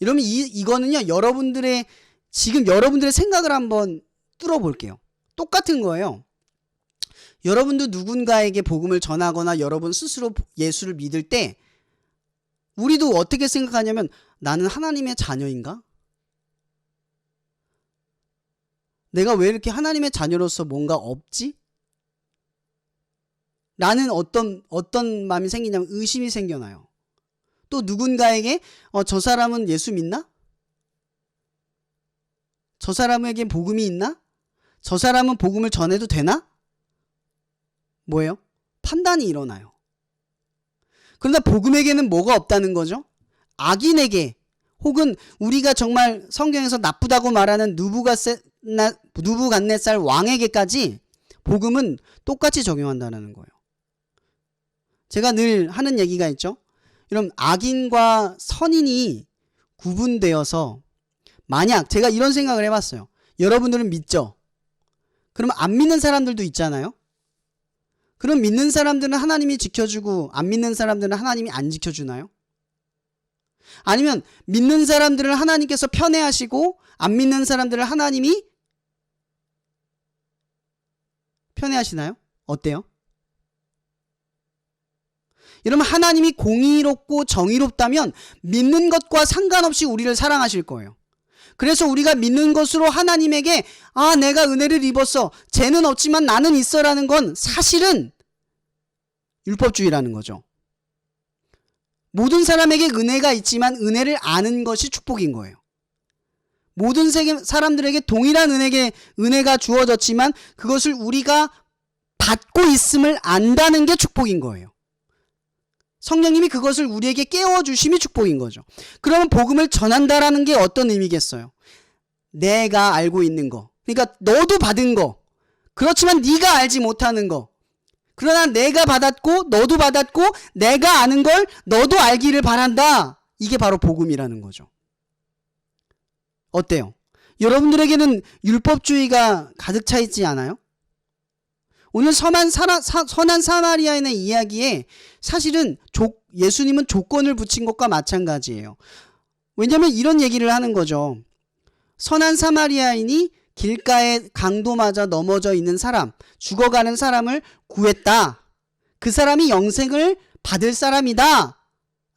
여러분, 이거는요, 지금 여러분들의 생각을 한번 뚫어볼게요. 똑같은 거예요. 여러분도 누군가에게 복음을 전하거나 여러분 스스로 예수를 믿을 때 우리도 어떻게 생각하냐면, 나는 하나님의 자녀인가? 내가 왜 이렇게 하나님의 자녀로서 뭔가 없지? 라는 어떤 마음이 생기냐면 의심이 생겨나요. 또 누군가에게 저 사람은 예수 믿나? 저 사람에게 복음이 있나? 저 사람은 복음을 전해도 되나? 뭐예요? 판단이 일어나요. 그러나 복음에게는 뭐가 없다는 거죠? 악인에게, 혹은 우리가 정말 성경에서 나쁘다고 말하는 누부갓네살 왕에게까지 복음은 똑같이 적용한다는 거예요. 제가 늘 하는 얘기가 있죠. 여러분, 악인과 선인이 구분되어서, 만약 제가 이런 생각을 해봤어요. 여러분들은 믿죠? 그러면 안 믿는 사람들도 있잖아요. 그럼 믿는 사람들은 하나님이 지켜주고 안 믿는 사람들은 하나님이 안 지켜주나요? 아니면 믿는 사람들을 하나님께서 편애하시고 안 믿는 사람들을 하나님이 편애하시나요? 어때요? 여러분, 하나님이 공의롭고 정의롭다면 믿는 것과 상관없이 우리를 사랑하실 거예요. 그래서 우리가 믿는 것으로 하나님에게 내가 은혜를 입었어, 쟤는 없지만 나는 있어라는 건 사실은 율법주의라는 거죠. 모든 사람에게 은혜가 있지만 은혜를 아는 것이 축복인 거예요. 모든 사람들에게 동일한 은혜가 주어졌지만 그것을 우리가 받고 있음을 안다는 게 축복인 거예요. 성령님이 그것을 우리에게 깨워주심이 축복인 거죠. 그러면 복음을 전한다라는 게 어떤 의미겠어요? 내가 알고 있는 거, 그러니까 너도 받은 거, 그렇지만 네가 알지 못하는 거, 그러나 내가 받았고 너도 받았고 내가 아는 걸 너도 알기를 바란다. 이게 바로 복음이라는 거죠. 어때요? 여러분들에게는 율법주의가 가득 차 있지 않아요? 오늘 선한 사마리아인의 이야기에 사실은 예수님은 조건을 붙인 것과 마찬가지예요. 왜냐하면 이런 얘기를 하는 거죠. 선한 사마리아인이 길가에 강도 맞아 넘어져 있는 사람, 죽어가는 사람을 구했다. 그 사람이 영생을 받을 사람이다.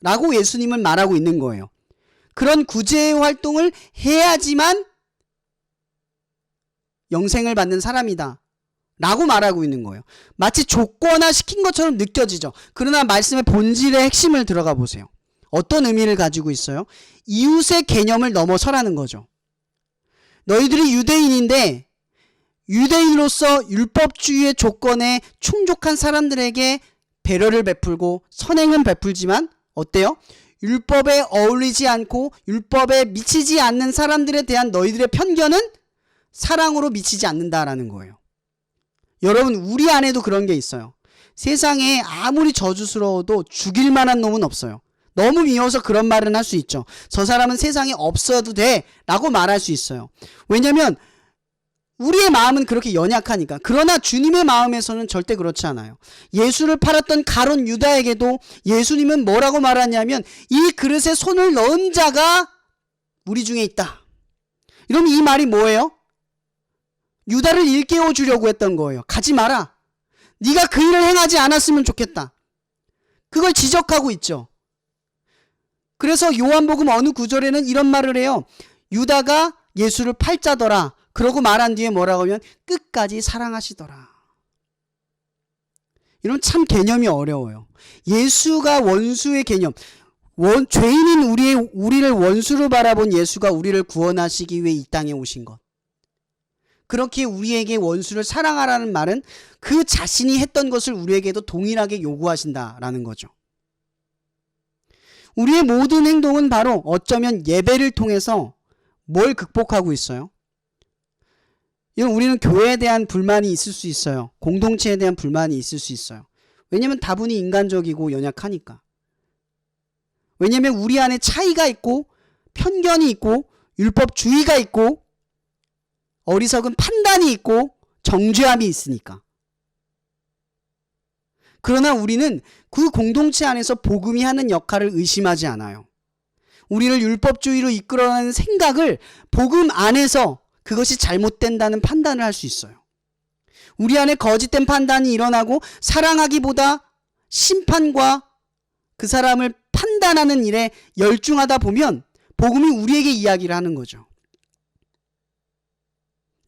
라고 예수님은 말하고 있는 거예요. 그런 구제의 활동을 해야지만 영생을 받는 사람이다. 라고 말하고 있는 거예요. 마치 조건화 시킨 것처럼 느껴지죠. 그러나 말씀의 본질의 핵심을 들어가 보세요. 어떤 의미를 가지고 있어요? 이웃의 개념을 넘어서라는 거죠. 너희들이 유대인인데 유대인으로서 율법주의의 조건에 충족한 사람들에게 배려를 베풀고 선행은 베풀지만 어때요? 율법에 어울리지 않고 율법에 미치지 않는 사람들에 대한 너희들의 편견은 사랑으로 미치지 않는다라는 거예요. 여러분, 우리 안에도 그런 게 있어요. 세상에 아무리 저주스러워도 죽일 만한 놈은 없어요. 너무 미워서 그런 말은 할 수 있죠. 저 사람은 세상에 없어도 돼 라고 말할 수 있어요. 왜냐면 우리의 마음은 그렇게 연약하니까. 그러나 주님의 마음에서는 절대 그렇지 않아요. 예수를 팔았던 가룟 유다에게도 예수님은 뭐라고 말하냐면 이 그릇에 손을 넣은 자가 우리 중에 있다. 이러면 이 말이 뭐예요? 유다를 일깨워 주려고 했던 거예요. 가지 마라. 네가 그 일을 행하지 않았으면 좋겠다. 그걸 지적하고 있죠. 그래서 요한복음 어느 구절에는 이런 말을 해요. 유다가 예수를 팔자더라. 그러고 말한 뒤에 뭐라고 하면 끝까지 사랑하시더라. 이런 참 개념이 어려워요. 예수가 원수의 개념, 죄인인 우리를 원수로 바라본 예수가 우리를 구원하시기 위해 이 땅에 오신 것. 그렇게 우리에게 원수를 사랑하라는 말은 그 자신이 했던 것을 우리에게도 동일하게 요구하신다라는 거죠. 우리의 모든 행동은 바로 어쩌면 예배를 통해서 뭘 극복하고 있어요? 우리는 교회에 대한 불만이 있을 수 있어요. 공동체에 대한 불만이 있을 수 있어요. 왜냐하면 다분히 인간적이고 연약하니까. 왜냐하면 우리 안에 차이가 있고 편견이 있고 율법주의가 있고 어리석은 판단이 있고 정죄함이 있으니까. 그러나 우리는 그 공동체 안에서 복음이 하는 역할을 의심하지 않아요. 우리를 율법주의로 이끌어가는 생각을 복음 안에서 그것이 잘못된다는 판단을 할 수 있어요. 우리 안에 거짓된 판단이 일어나고 사랑하기보다 심판과 그 사람을 판단하는 일에 열중하다 보면 복음이 우리에게 이야기를 하는 거죠.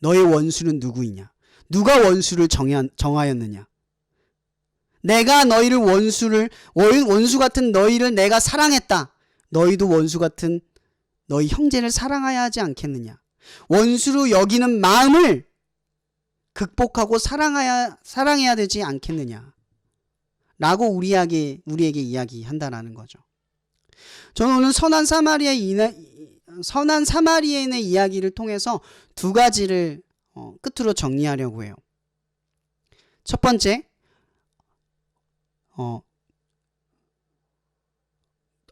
너의 원수는 누구이냐? 누가 원수를 정하였느냐? 내가 너희를 원수 같은 너희를 내가 사랑했다. 너희도 원수 같은 너희 형제를 사랑해야 하지 않겠느냐? 원수로 여기는 마음을 극복하고 사랑해야 되지 않겠느냐? 라고 우리에게 이야기한다라는 거죠. 저는 오늘 선한 사마리아인의 이야기를 통해서 두 가지를 끝으로 정리하려고 해요. 첫 번째,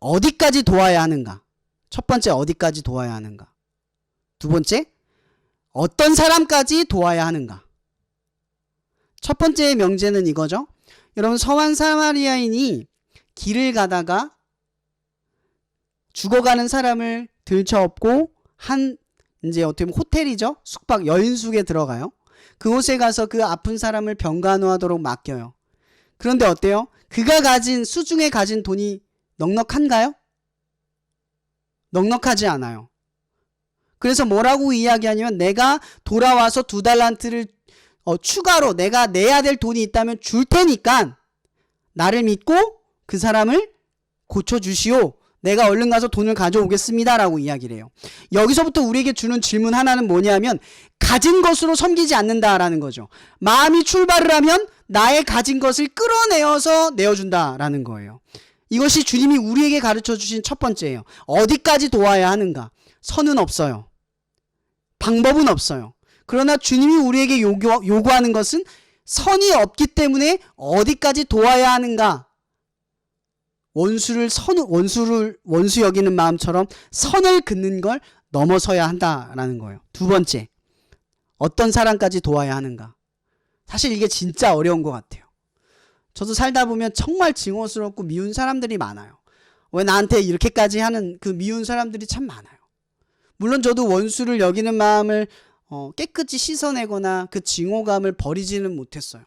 어디까지 도와야 하는가? 첫 번째, 어디까지 도와야 하는가? 두 번째, 어떤 사람까지 도와야 하는가? 첫 번째의 명제는 이거죠. 여러분, 선한 사마리아인이 길을 가다가 죽어가는 사람을 들쳐업고 이제 어떻게 보면 호텔이죠. 숙박 여인숙에 들어가요. 그곳에 가서 그 아픈 사람을 병간호하도록 맡겨요. 그런데 어때요? 그가 수중에 가진 돈이 넉넉한가요? 넉넉하지 않아요. 그래서 뭐라고 이야기하냐면 내가 돌아와서 2달란트를 추가로 내가 내야 될 돈이 있다면 줄 테니까 나를 믿고 그 사람을 고쳐주시오. 내가 얼른 가서 돈을 가져오겠습니다. 라고 이야기를 해요. 여기서부터 우리에게 주는 질문 하나는 뭐냐면 가진 것으로 섬기지 않는다라는 거죠. 마음이 출발을 하면 나의 가진 것을 끌어내어서 내어준다라는 거예요. 이것이 주님이 우리에게 가르쳐 주신 첫 번째예요. 어디까지 도와야 하는가? 선은 없어요. 방법은 없어요. 그러나 주님이 우리에게 요구하는 것은 선이 없기 때문에 어디까지 도와야 하는가? 원수 여기는 마음처럼 선을 긋는 걸 넘어서야 한다라는 거예요. 두 번째, 어떤 사람까지 도와야 하는가? 사실 이게 진짜 어려운 것 같아요. 저도 살다 보면 정말 증오스럽고 미운 사람들이 많아요. 왜 나한테 이렇게까지 하는 그 미운 사람들이 참 많아요. 물론 저도 원수를 여기는 마음을 깨끗이 씻어내거나 그 증오감을 버리지는 못했어요.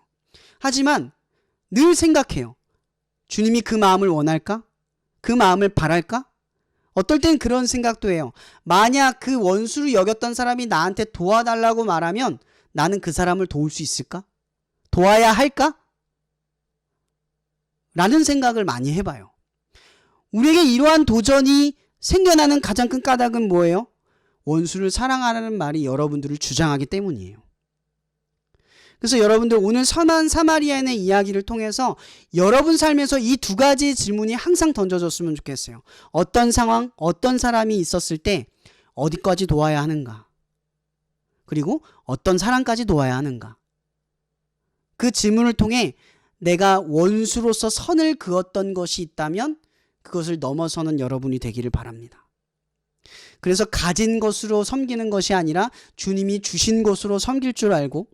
하지만 늘 생각해요. 주님이 그 마음을 원할까? 그 마음을 바랄까? 어떨 땐 그런 생각도 해요. 만약 그 원수를 여겼던 사람이 나한테 도와달라고 말하면 나는 그 사람을 도울 수 있을까? 도와야 할까? 라는 생각을 많이 해봐요. 우리에게 이러한 도전이 생겨나는 가장 큰 까닭은 뭐예요? 원수를 사랑하라는 말이 여러분들을 주장하기 때문이에요. 그래서 여러분들 오늘 선한 사마리아인의 이야기를 통해서 여러분 삶에서 이 두 가지 질문이 항상 던져졌으면 좋겠어요. 어떤 상황, 어떤 사람이 있었을 때 어디까지 도와야 하는가? 그리고 어떤 사람까지 도와야 하는가? 그 질문을 통해 내가 원수로서 선을 그었던 것이 있다면 그것을 넘어서는 여러분이 되기를 바랍니다. 그래서 가진 것으로 섬기는 것이 아니라 주님이 주신 것으로 섬길 줄 알고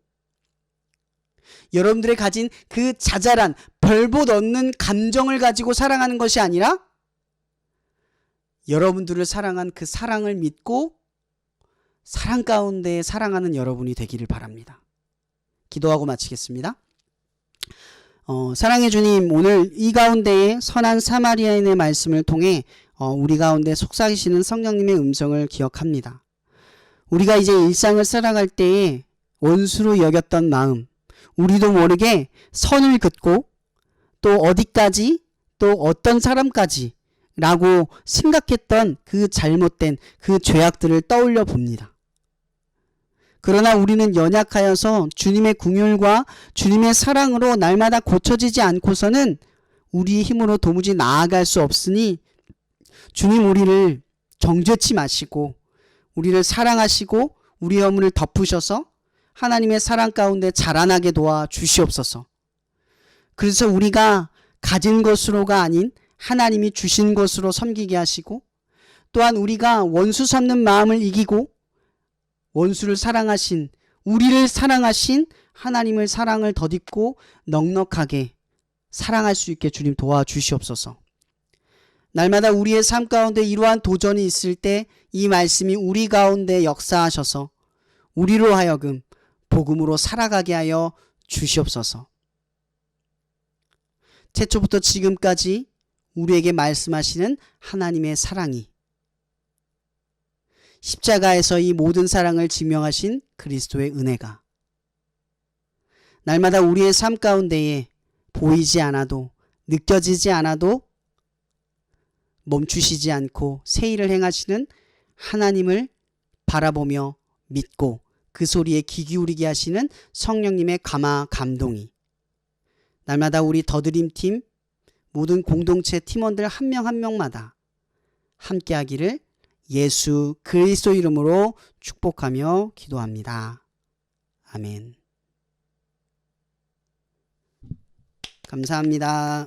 여러분들의 가진 그 자잘한 별봇 없는 감정을 가지고 사랑하는 것이 아니라 여러분들을 사랑한 그 사랑을 믿고 사랑 가운데 사랑하는 여러분이 되기를 바랍니다. 기도하고 마치겠습니다. 사랑해 주님, 오늘 이 가운데에 선한 사마리아인의 말씀을 통해 우리 가운데 속삭이시는 성령님의 음성을 기억합니다. 우리가 이제 일상을 살아갈 때에 원수로 여겼던 마음, 우리도 모르게 선을 긋고 또 어디까지 또 어떤 사람까지 라고 생각했던 그 잘못된 그 죄악들을 떠올려 봅니다. 그러나 우리는 연약하여서 주님의 긍휼과 주님의 사랑으로 날마다 고쳐지지 않고서는 우리의 힘으로 도무지 나아갈 수 없으니 주님 우리를 정죄치 마시고 우리를 사랑하시고 우리의 허물을 덮으셔서 하나님의 사랑 가운데 자라나게 도와 주시옵소서. 그래서 우리가 가진 것으로가 아닌 하나님이 주신 것으로 섬기게 하시고 또한 우리가 원수 삼는 마음을 이기고 원수를 사랑하신 우리를 사랑하신 하나님의 사랑을 덧입고 넉넉하게 사랑할 수 있게 주님 도와주시옵소서. 날마다 우리의 삶 가운데 이러한 도전이 있을 때 이 말씀이 우리 가운데 역사하셔서 우리로 하여금 복음으로 살아가게 하여 주시옵소서. 태초부터 지금까지 우리에게 말씀하시는 하나님의 사랑이 십자가에서 이 모든 사랑을 증명하신 그리스도의 은혜가 날마다 우리의 삶 가운데에 보이지 않아도 느껴지지 않아도 멈추시지 않고 새 일을 행하시는 하나님을 바라보며 믿고 그 소리에 귀 기울이게 하시는 성령님의 감화 감동이 날마다 우리 더드림팀 모든 공동체 팀원들 한 명 한 명마다 함께하기를 예수 그리스도 이름으로 축복하며 기도합니다. 아멘. 감사합니다.